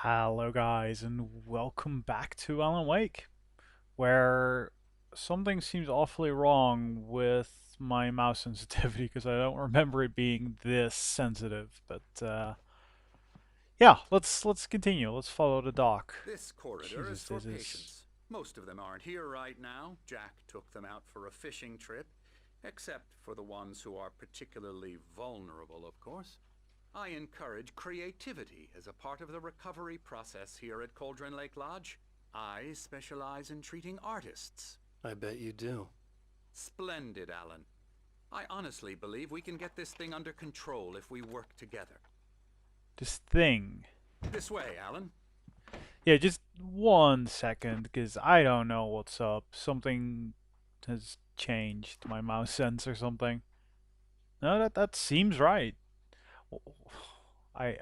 Hello, guys, and welcome back to Alan Wake, where something seems awfully wrong with my mouse sensitivity because I don't remember it being this sensitive. But yeah, let's continue. Let's follow the dock. This corridor is Jesus, for this is patients. Most of them aren't here right now. Jack took them out for a fishing trip, except for the ones who are particularly vulnerable, of course. I encourage creativity as a part of the recovery process here at Cauldron Lake Lodge. I specialize in treating artists. I bet you do. Splendid, Alan. I honestly believe we can get this thing under control if we work together. this thing. This way, Alan. Yeah, just 1 second, because I don't know what's up. Something has changed my mouse sense or something. No, that seems right. I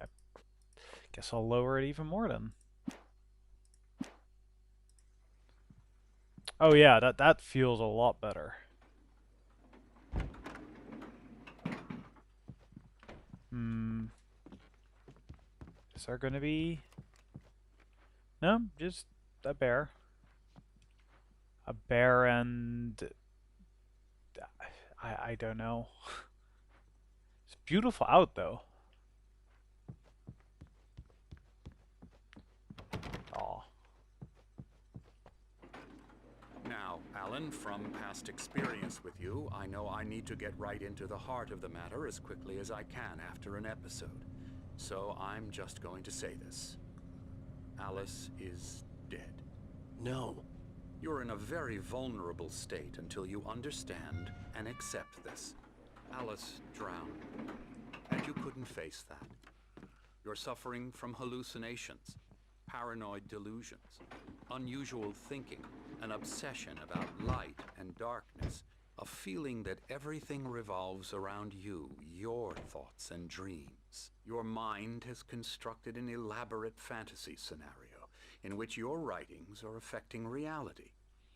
guess I'll lower it even more then. Oh yeah, that feels a lot better. Hmm. Is there gonna be... No, just a bear. A bear and... I don't know. It's beautiful out though. Aw. Now, Alan, from past experience with you, I know I need to get right into the heart of the matter as quickly as I can after an episode. So I'm just going to say this. Alice is dead. No. You're in a very vulnerable state until you understand and accept this. Alice drowned, and you couldn't face that. You're suffering from hallucinations, paranoid delusions, unusual thinking, an obsession about light and darkness, a feeling that everything revolves around you, your thoughts and dreams. Your mind has constructed an elaborate fantasy scenario in which your writings are affecting reality.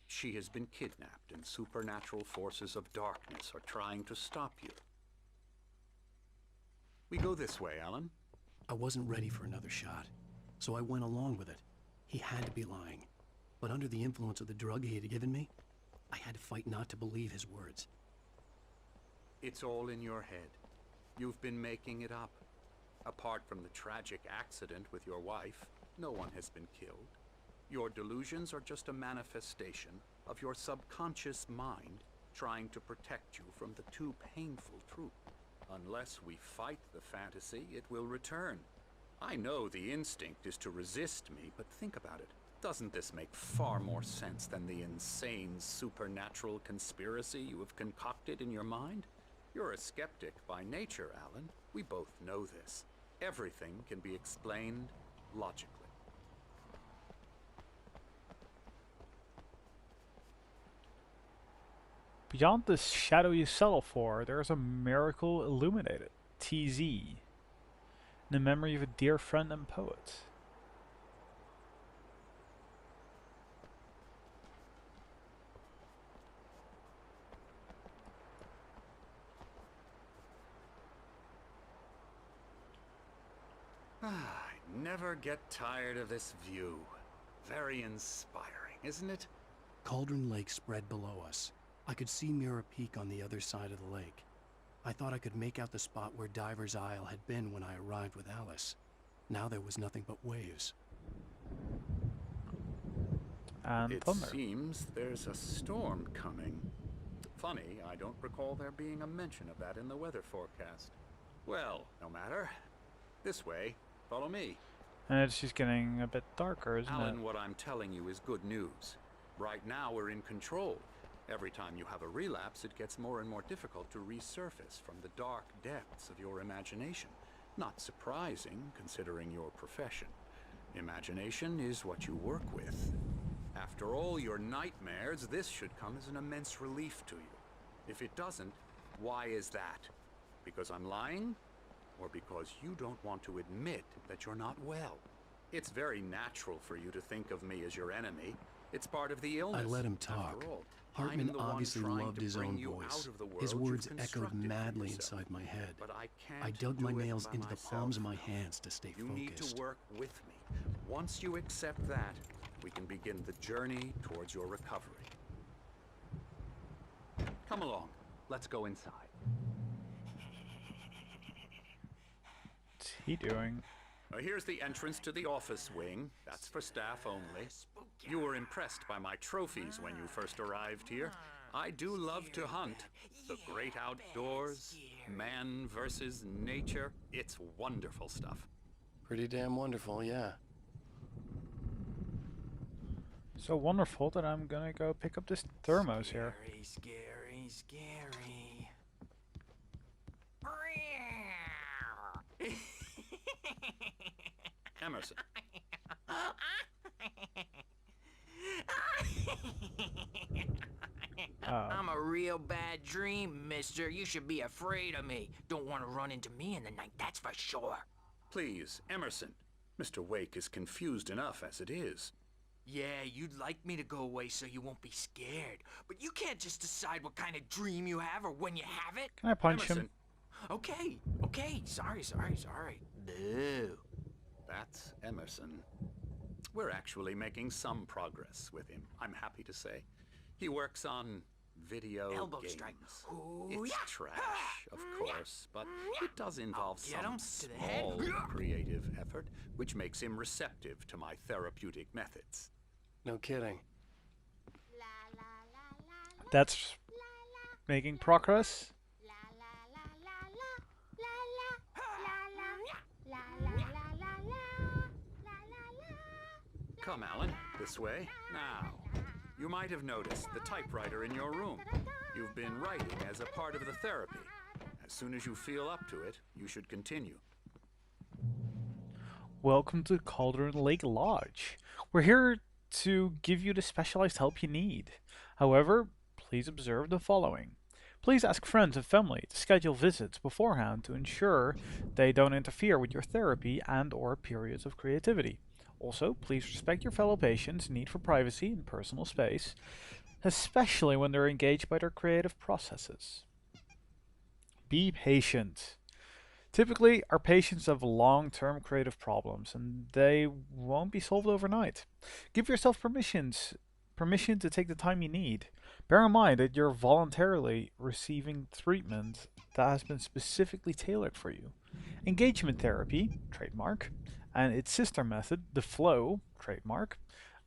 She has been kidnapped and supernatural forces of darkness are trying to stop you. We go this way, Alan. I wasn't ready for another shot, so I went along with it. He had to be lying. But under the influence of the drug he had given me, I had to fight not to believe his words. It's all in your head. You've been making it up. Apart from the tragic accident with your wife, no one has been killed. Your delusions are just a manifestation of your subconscious mind trying to protect you from the too painful truth. Unless we fight the fantasy, it will return. I know the instinct is to resist me, but think about it. Doesn't this make far more sense than the insane supernatural conspiracy you have concocted in your mind? You're a skeptic by nature, Alan. We both know this. Everything can be explained logically. Beyond the shadow you settle for, there is a miracle illuminated. TZ. In the memory of a dear friend and poet. I never get tired of this view. Very inspiring, isn't it? Cauldron Lake spread below us. I could see Mirror Peak on the other side of the lake. I thought I could make out the spot where Diver's Isle had been when I arrived with Alice. Now there was nothing but waves. And It thunder. seems there's a storm coming. Funny, I don't recall there being a mention of that in the weather forecast. Well, no matter. This way. Follow me. And it's just getting a bit darker, isn't it? Alan, what I'm telling you is good news. Right now we're in control. Every time you have a relapse, it gets more and more difficult to resurface from the dark depths of your imagination. Not surprising, considering your profession. Imagination is what you work with. After all your nightmares, this should come as an immense relief to you. If it doesn't, why is that? Because I'm lying? Or because you don't want to admit that you're not well? It's very natural for you to think of me as your enemy. It's part of the illness. I let him talk. After all, Hartman I'm the one obviously trying loved to his bring own you voice. out of the His world words you've echoed constructed for madly yourself. inside my head. But I can't I dug my do it nails by into the palms of my myself. hands to stay You need focused. to work with me, Once you accept that, we can begin the journey towards your recovery. Come along. Let's go inside. What's he doing? Here's the entrance to the office wing. That's for staff only. You were impressed by my trophies when you first arrived here. I do love to hunt. The great outdoors, man versus nature. It's wonderful stuff. Pretty damn wonderful, yeah. So wonderful that I'm gonna go pick up this thermos here. Scary, scary. Emerson. I'm a real bad dream, mister. You should be afraid of me. Don't want to run into me in the night, that's for sure. Please, Emerson. Mr. Wake is confused enough as it is. Yeah, you'd like me to go away so you won't be scared. But you can't just decide what kind of dream you have or when you have it. Can I punch Emerson. him? Okay. Sorry. Boo. That's Emerson. We're actually making some progress with him, I'm happy to say. He works on video Elbow games. strike. Ooh, It's yeah. trash, of course, but it does involve get some him to the head. small creative effort, which makes him receptive to my therapeutic methods. No kidding. That's making progress. Come, Alan, this way. Now, you might have noticed the typewriter in your room. You've been writing as a part of the therapy. As soon as you feel up to it, you should continue. Welcome to Cauldron Lake Lodge. We're here to give you the specialized help you need. However, please observe the following. Please ask friends and family to schedule visits beforehand to ensure they don't interfere with your therapy and/or periods of creativity. Also, please respect your fellow patients' need for privacy and personal space, especially when they're engaged by their creative processes. Be patient. Typically, our patients have long-term creative problems, and they won't be solved overnight. Give yourself permission to take the time you need. Bear in mind that you're voluntarily receiving treatment that has been specifically tailored for you. Engagement therapy, trademark, and its sister method, the flow, trademark,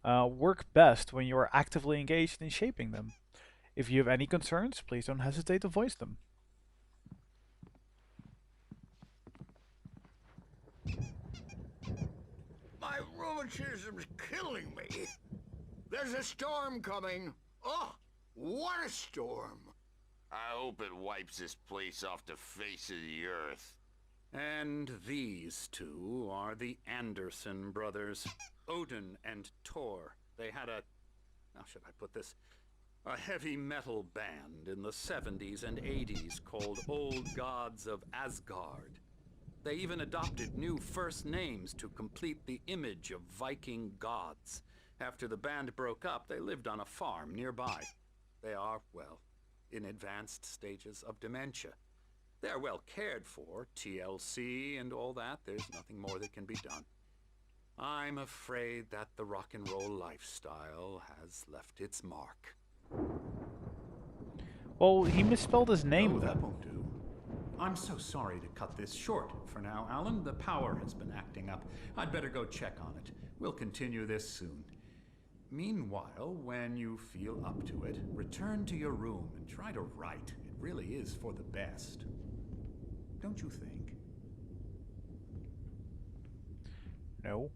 work best when you are actively engaged in shaping them. If you have any concerns, please don't hesitate to voice them. My rheumatism's killing me. There's a storm coming. Oh, what a storm. I hope it wipes this place off the face of the earth. And these two are the Anderson brothers, Odin and Thor. They had how should I put this? A heavy metal band in the 70s and 80s called Old Gods of Asgard. They even adopted new first names to complete the image of Viking gods. After the band broke up, they lived on a farm nearby. They are, well, in advanced stages of dementia. They're well cared for, TLC and all that. There's nothing more that can be done. I'm afraid that the rock and roll lifestyle has left its mark. Well, he misspelled his name, Oh, that though. won't do. I'm so sorry to cut this short for now, Alan. The power has been acting up. I'd better go check on it. We'll continue this soon. Meanwhile, when you feel up to it, return to your room and try to write. It really is for the best. Don't you think? No.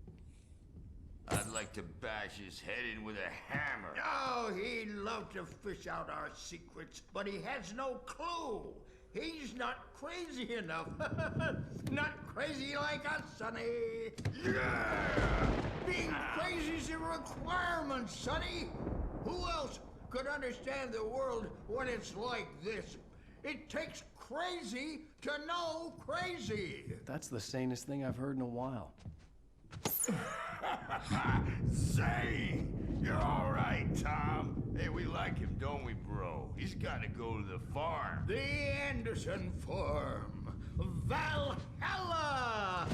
I'd like to bash his head in with a hammer. Oh, he'd love to fish out our secrets, but he has no clue. He's not crazy enough. Not crazy like us, Sonny. Yeah! Being crazy's a requirement, Sonny. Who else could understand the world when it's like this? It takes crazy to know crazy. That's the sanest thing I've heard in a while. Say, you're all right, Tom. Hey, we like him, don't we, bro? He's got to go to the farm. The Anderson Farm. Valhalla!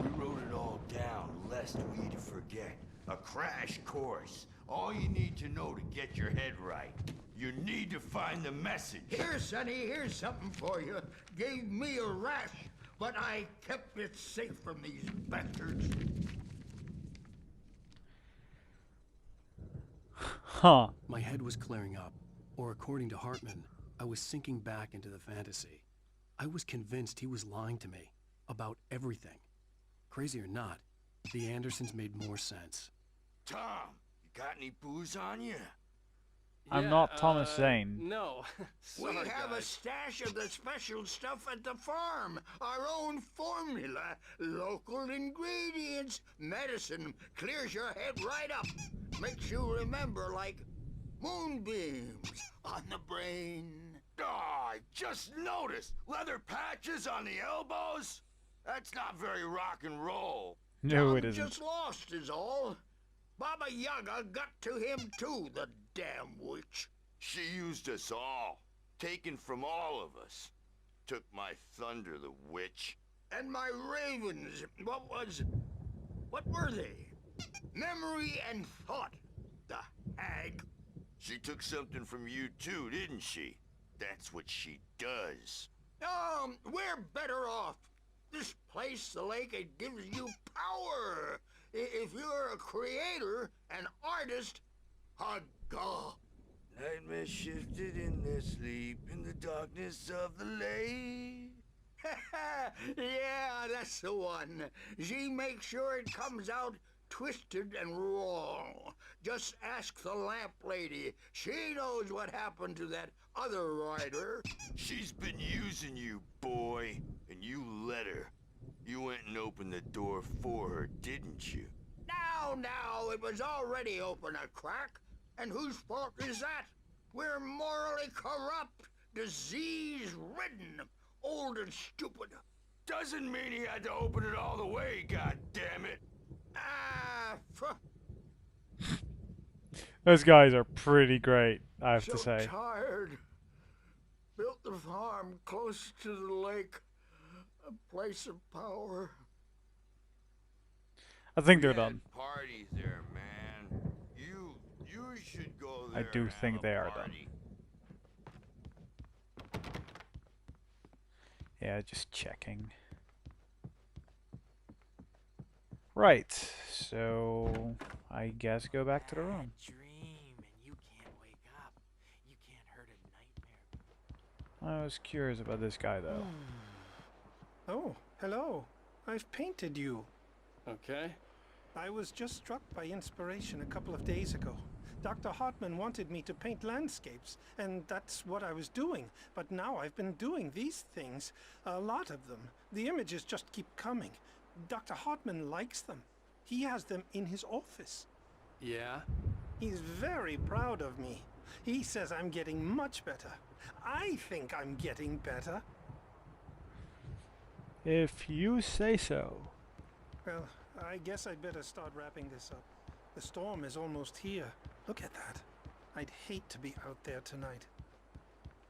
We wrote it all down, lesson best way to forget. A crash course. All you need to know to get your head right. You need to find the message. Here, Sonny, here's something for you. Gave me a rash, but I kept it safe from these bastards. Huh. My head was clearing up, or according to Hartman, I was sinking back into the fantasy. I was convinced he was lying to me about everything. Crazy or not, the Andersons made more sense. Tom, you got any booze on you? I'm not Thomas Zane. No. We Sorry, have a guys. stash of the special stuff at the farm. Our own formula. Local ingredients. Medicine clears your head right up. Makes you remember like moonbeams on the brain. Oh, I just noticed. Leather patches on the elbows? That's not very rock and roll. No, it Tom isn't. just lost is all. Baba Yaga got to him too, the damn witch. She used us all. Taken from all of us. Took my thunder, the witch. And my ravens, what were they? Memory and thought, the hag. She took something from you too, didn't she? That's what she does. We're better off. This place, the lake, it gives you power. If you're a creator, an artist, a god. Nightmare shifted in their sleep in the darkness of the lake. Yeah, that's the one. She makes sure it comes out twisted and wrong. Just ask the lamp lady. She knows what happened to that other rider. She's been using you, boy, and you let her. You went and opened the door for her, didn't you? Now, it was already open a crack. And whose fault is that? We're morally corrupt, disease-ridden, old and stupid. Doesn't mean he had to open it all the way, goddammit. Those guys are pretty great, I have So to say. tired. Built the farm close to the lake, a place of power. I think they're We had done. parties there, man. You should go there. I do and think have a they are done. party. Yeah, just checking. Right, so I guess go back to the room. Dream and you can't wake up. You can't hurt a nightmare. I was curious about this guy though. Oh, hello. I've painted you. Okay. I was just struck by inspiration a couple of days ago. Dr. Hartman wanted me to paint landscapes, and that's what I was doing. But now I've been doing these things, a lot of them. The images just keep coming. Dr. Hartman likes them. He has them in his office. Yeah? He's very proud of me. He says I'm getting much better. I think I'm getting better. If you say so. Well, I guess I'd better start wrapping this up. The storm is almost here. Look at that. I'd hate to be out there tonight.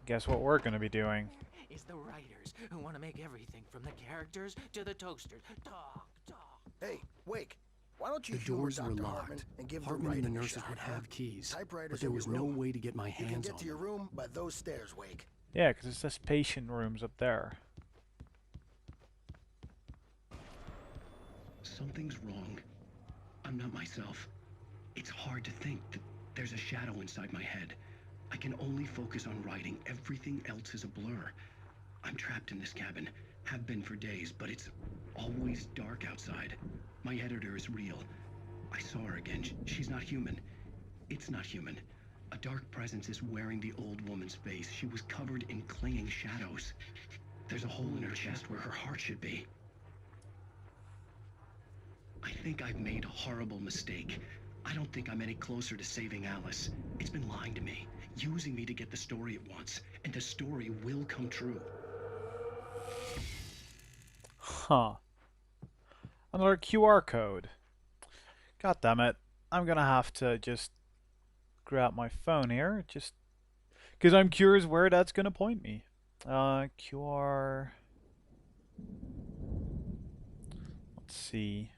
Guess what we're gonna be doing? Is the writers who want to make everything from the characters to the toasters. Talk. Hey, Wake. Why don't you The humor doors were Dr. locked. Hartman and give Hartman the and the writing a nurses shot, would huh? have keys, Typewriters but there in was your no room. way to get my You can hands get on to your them. room by those stairs, Wake. Yeah, because it says patient rooms up there. Something's wrong. I'm not myself. It's hard to think that there's a shadow inside my head. I can only focus on writing. Everything else is a blur. I'm trapped in this cabin. Have been for days, but it's always dark outside. My editor is real. I saw her again. She's not human. It's not human. A dark presence is wearing the old woman's face. She was covered in clinging shadows. There's a hole in her chest where her heart should be. I think I've made a horrible mistake. I don't think I'm any closer to saving Alice. It's been lying to me, using me to get the story it wants, and the story will come true. Huh. Another QR code. God damn it. I'm gonna have to just grab my phone here, just because I'm curious where that's gonna point me. QR. Let's see.